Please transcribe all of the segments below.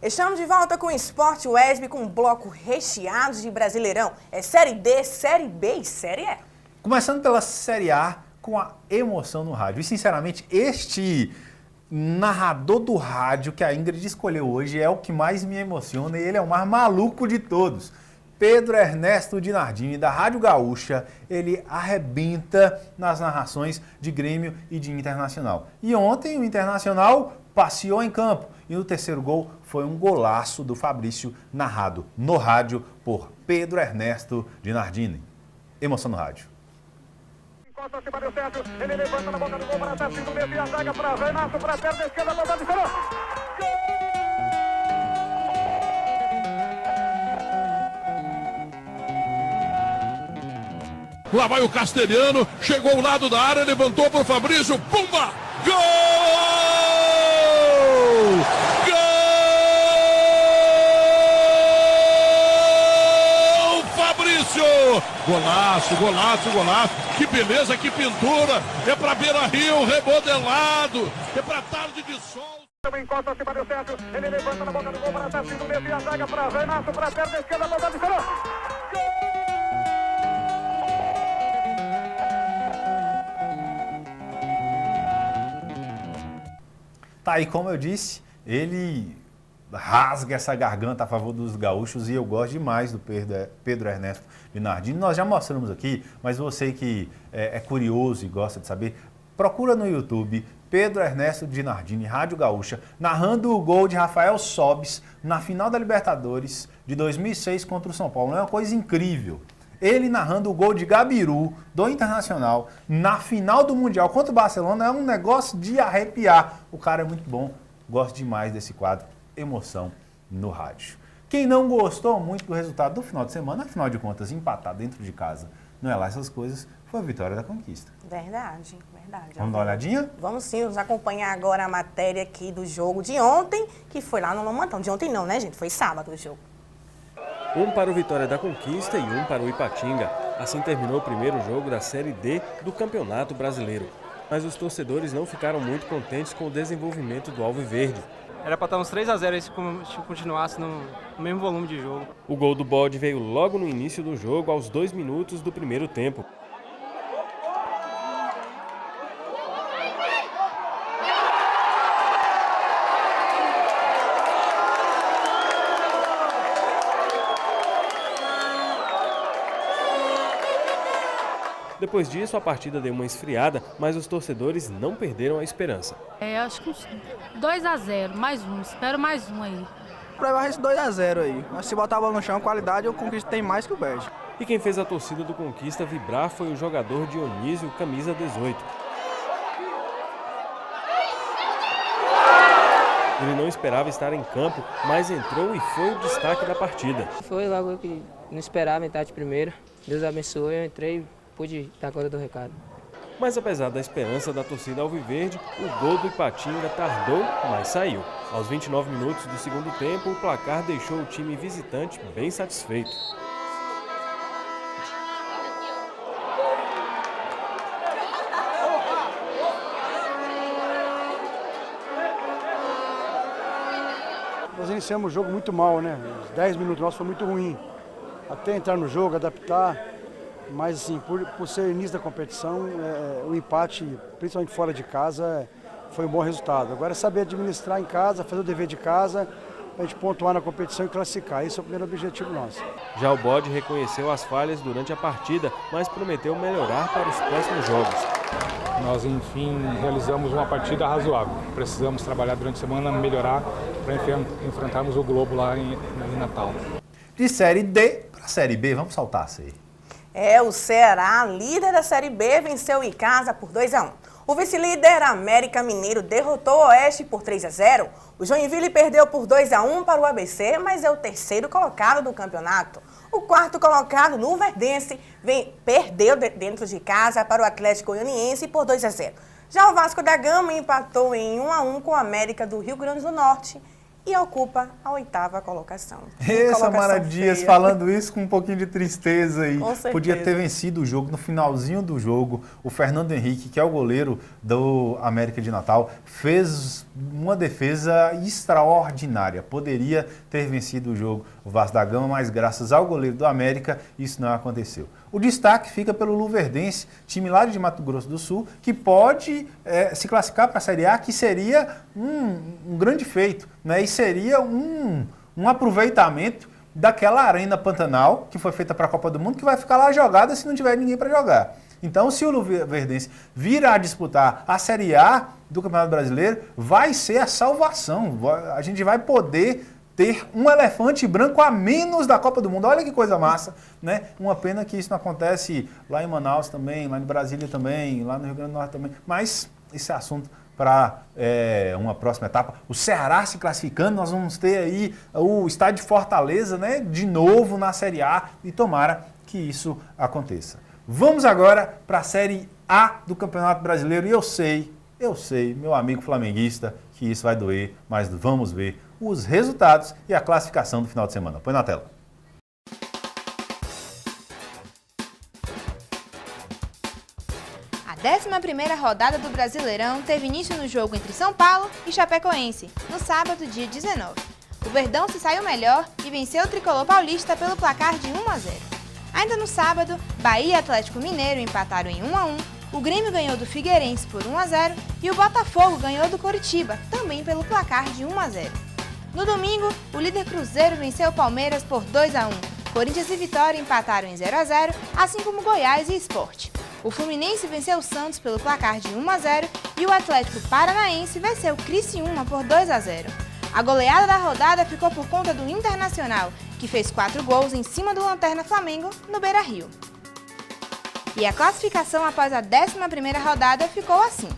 Estamos de volta com o Esporte UESB com um bloco recheado de Brasileirão. É Série D, Série B e Série E. Começando pela Série A, com a emoção no rádio. E, sinceramente, este narrador do rádio que a Ingrid escolheu hoje é o que mais me emociona e ele é o mais maluco de todos. Pedro Ernesto de Nardini, da Rádio Gaúcha, ele arrebenta nas narrações de Grêmio e de Internacional. E ontem o Internacional passeou em campo e no terceiro gol foi um golaço do Fabrício, narrado no rádio por Pedro Ernesto de Nardini. Emoção no rádio. Encosta acima do teto, ele levanta na boca do gol para a testa do meio e a zaga para Renato, para a perna esquerda, botou de coro. Lá vai o Castelhano, chegou ao lado da área, levantou para o Fabrício, pumba! Gol! Gol! Fabrício! Golaço, golaço, golaço. Que beleza, que pintura. É para Beira-Rio, remodelado. É para tarde de sol. Encosta acima do teto, ele levanta na boca do gol para a testa do meio e a zaga para Renato, para a perna esquerda, botou de coro. Tá aí, como eu disse, ele rasga essa garganta a favor dos gaúchos e eu gosto demais do Pedro Ernesto de Nardini. Nós já mostramos aqui, mas você que é curioso e gosta de saber, procura no YouTube Pedro Ernesto de Nardini, Rádio Gaúcha, narrando o gol de Rafael Sobis na final da Libertadores de 2006 contra o São Paulo. É uma coisa incrível. Ele narrando o gol de Gabiru, do Internacional, na final do Mundial contra o Barcelona, é um negócio de arrepiar. O cara é muito bom, gosto demais desse quadro, emoção no rádio. Quem não gostou muito do resultado do final de semana, afinal de contas, empatar dentro de casa, não é lá essas coisas, foi a vitória da Conquista. Verdade, verdade. Vamos dar uma olhadinha? Vamos sim, vamos acompanhar agora a matéria aqui do jogo de ontem, que foi lá no Lomantão. De ontem não, né, gente? Foi sábado o jogo. Um para o Vitória da Conquista e um para o Ipatinga. Assim terminou o primeiro jogo da Série D do Campeonato Brasileiro. Mas os torcedores não ficaram muito contentes com o desenvolvimento do Alviverde. Era para estar uns 3-0 se continuasse no mesmo volume de jogo. O gol do Bode veio logo no início do jogo, aos 2 minutos do primeiro tempo. Depois disso, a partida deu uma esfriada, mas os torcedores não perderam a esperança. Acho que 2-0, mais um, espero mais um aí. Vai esse 2-0 aí, mas se botar a bola no chão, qualidade, o Conquista tem mais que o Berde. E quem fez a torcida do Conquista vibrar foi o jogador Dionísio, camisa 18. Ele não esperava estar em campo, mas entrou e foi o destaque da partida. Foi logo que não esperava, metade primeira. Deus abençoe, eu entrei. Pude dar conta do recado. Mas apesar da esperança da torcida alviverde, o gol do Ipatinga tardou, mas saiu. Aos 29 minutos do segundo tempo, o placar deixou o time visitante bem satisfeito. Nós iniciamos o jogo muito mal, né? Os 10 minutos nossos foi muito ruim. Até entrar no jogo, adaptar. Mas, assim, por ser início da competição, o empate, principalmente fora de casa, foi um bom resultado. Agora é saber administrar em casa, fazer o dever de casa, para a gente pontuar na competição e classificar. Esse é o primeiro objetivo nosso. Já o Bode reconheceu as falhas durante a partida, mas prometeu melhorar para os próximos jogos. Nós, enfim, realizamos uma partida razoável. Precisamos trabalhar durante a semana, melhorar, para enfrentarmos o Globo lá em Natal. De Série D para Série B, vamos saltar isso aí. O Ceará, líder da Série B, venceu o Icasa por 2-1. O vice-líder América Mineiro derrotou o Oeste por 3-0. O Joinville perdeu por 2-1 para o ABC, mas é o terceiro colocado do campeonato. O quarto colocado, Luverdense, perdeu dentro de casa para o Atlético Goianiense por 2-0. Já o Vasco da Gama empatou em 1-1 com o América do Rio Grande do Norte e ocupa a 8ª colocação. Samara Dias falando isso com um pouquinho de tristeza aí. Com certeza. Podia ter vencido o jogo. No finalzinho do jogo, o Fernando Henrique, que é o goleiro do América de Natal, fez uma defesa extraordinária. Poderia ter vencido o jogo o Vasco da Gama, mas graças ao goleiro do América, isso não aconteceu. O destaque fica pelo Luverdense, time lá de Mato Grosso do Sul, que pode se classificar para a Série A, que seria um grande feito, né? E seria um aproveitamento daquela Arena Pantanal, que foi feita para a Copa do Mundo, que vai ficar lá jogada se não tiver ninguém para jogar. Então, se o Luverdense vir a disputar a Série A do Campeonato Brasileiro, vai ser a salvação. A gente vai poder ter um elefante branco a menos da Copa do Mundo. Olha que coisa massa, né? Uma pena que isso não acontece lá em Manaus também, lá em Brasília também, lá no Rio Grande do Norte também. Mas esse é assunto para uma próxima etapa. O Ceará se classificando, nós vamos ter aí o estádio de Fortaleza, né, de novo na Série A, e tomara que isso aconteça. Vamos agora para a Série A do Campeonato Brasileiro, e eu sei, meu amigo flamenguista, que isso vai doer, mas vamos ver os resultados e a classificação do final de semana. Põe na tela. A 11ª rodada do Brasileirão teve início no jogo entre São Paulo e Chapecoense, no sábado, dia 19. O Verdão se saiu melhor e venceu o tricolor paulista pelo placar de 1-0. Ainda no sábado, Bahia e Atlético Mineiro empataram em 1-1, o Grêmio ganhou do Figueirense por 1-0 e o Botafogo ganhou do Coritiba, também pelo placar de 1-0. No domingo, o líder Cruzeiro venceu o Palmeiras por 2-1. Corinthians e Vitória empataram em 0-0, assim como Goiás e Sport. O Fluminense venceu o Santos pelo placar de 1-0 e o Atlético Paranaense venceu o Criciúma por 2-0. A goleada da rodada ficou por conta do Internacional, que fez 4 gols em cima do Lanterna Flamengo no Beira-Rio. E a classificação após a 11ª rodada ficou assim.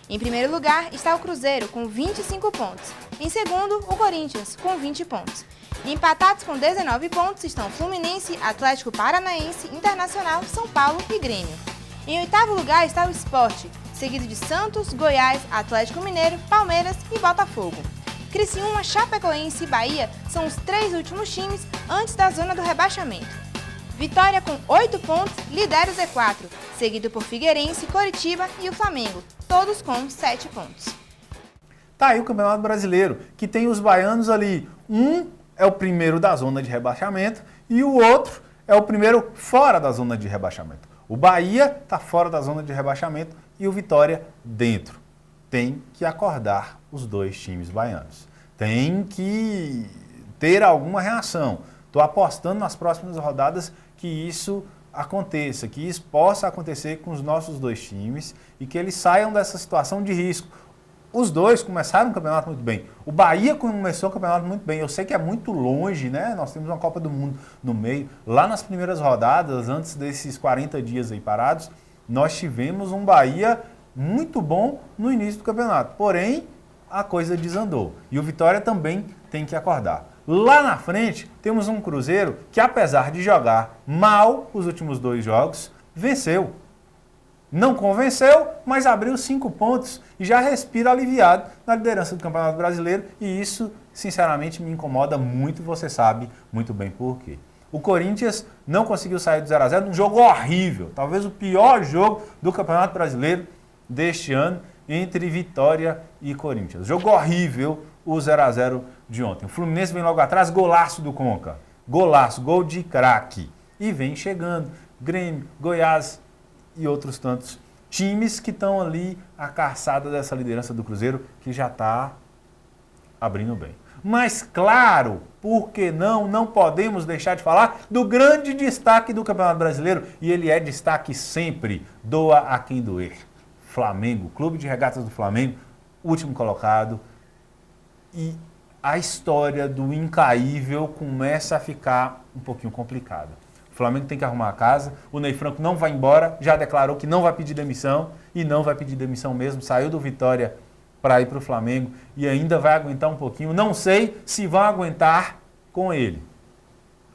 Em primeiro lugar está o Cruzeiro, com 25 pontos. Em segundo, o Corinthians, com 20 pontos. Empatados com 19 pontos estão Fluminense, Atlético Paranaense, Internacional, São Paulo e Grêmio. Em 8º lugar está o Sport, seguido de Santos, Goiás, Atlético Mineiro, Palmeiras e Botafogo. Criciúma, Chapecoense e Bahia são os 3 últimos times antes da zona do rebaixamento. Vitória, com 8 pontos, lidera o Z4, seguido por Figueirense, Coritiba e o Flamengo, todos com 7 pontos. Tá aí o Campeonato Brasileiro, que tem os baianos ali. Um é o primeiro da zona de rebaixamento e o outro é o primeiro fora da zona de rebaixamento. O Bahia está fora da zona de rebaixamento e o Vitória dentro. Tem que acordar os dois times baianos. Tem que ter alguma reação. Estou apostando nas próximas rodadas que isso aconteça, que isso possa acontecer com os nossos dois times e que eles saiam dessa situação de risco. Os dois começaram o campeonato muito bem. O Bahia começou o campeonato muito bem. Eu sei que é muito longe, né? Nós temos uma Copa do Mundo no meio. Lá nas primeiras rodadas, antes desses 40 dias aí parados, nós tivemos um Bahia muito bom no início do campeonato. Porém, a coisa desandou. E o Vitória também tem que acordar. Lá na frente, temos um Cruzeiro que, apesar de jogar mal os últimos 2 jogos, venceu. Não convenceu, mas abriu 5 pontos e já respira aliviado na liderança do Campeonato Brasileiro. E isso, sinceramente, me incomoda muito, você sabe muito bem por quê. O Corinthians não conseguiu sair do 0-0 num jogo horrível, talvez o pior jogo do Campeonato Brasileiro deste ano, entre Vitória e Corinthians. Jogo horrível, o 0-0 de ontem. O Fluminense vem logo atrás, golaço do Conca. Golaço, gol de craque. E vem chegando Grêmio, Goiás e outros tantos times que estão ali à caçada dessa liderança do Cruzeiro, que já está abrindo bem. Mas claro, por que não podemos deixar de falar do grande destaque do Campeonato Brasileiro, e ele é destaque sempre, doa a quem doer. Flamengo, Clube de Regatas do Flamengo, último colocado, e a história do incaível começa a ficar um pouquinho complicada. O Flamengo tem que arrumar a casa, o Ney Franco não vai embora, já declarou que não vai pedir demissão, e não vai pedir demissão mesmo, saiu do Vitória para ir para o Flamengo e ainda vai aguentar um pouquinho, não sei se vão aguentar com ele,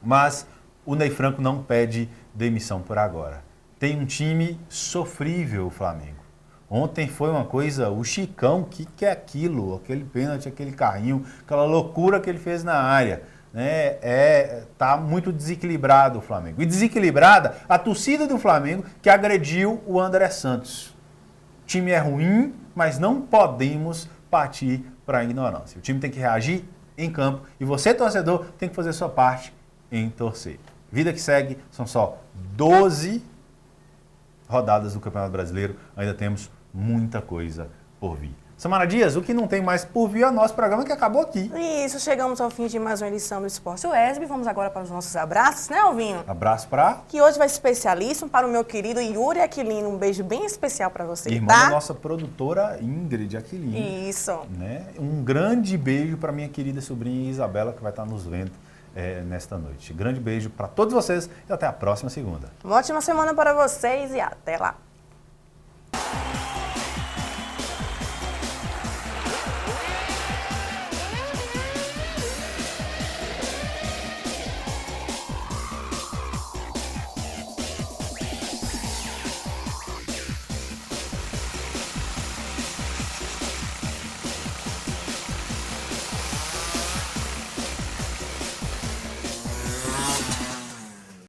mas o Ney Franco não pede demissão por agora. Tem um time sofrível, o Flamengo. Ontem foi uma coisa, o Chicão, o que é aquilo? Aquele pênalti, aquele carrinho, aquela loucura que ele fez na área. Tá muito desequilibrado o Flamengo. E desequilibrada a torcida do Flamengo que agrediu o André Santos. O time é ruim, mas não podemos partir para a ignorância. O time tem que reagir em campo e você, torcedor, tem que fazer sua parte em torcer. Vida que segue, são só 12 rodadas do Campeonato Brasileiro, ainda temos muita coisa por vir. Samara Dias, o que não tem mais por vir é o nosso programa que acabou aqui. Isso, chegamos ao fim de mais uma edição do Esporte UESB. Vamos agora para os nossos abraços, né, Alvinho? Abraço para... Que hoje vai ser especialíssimo para o meu querido Yuri Aquilino. Um beijo bem especial para você, irmã tá? da nossa produtora Ingrid Aquilino. Isso. Né? Um grande beijo para minha querida sobrinha Isabela, que vai estar nos vendo nesta noite. Grande beijo para todos vocês e até a próxima segunda. Uma ótima semana para vocês e até lá.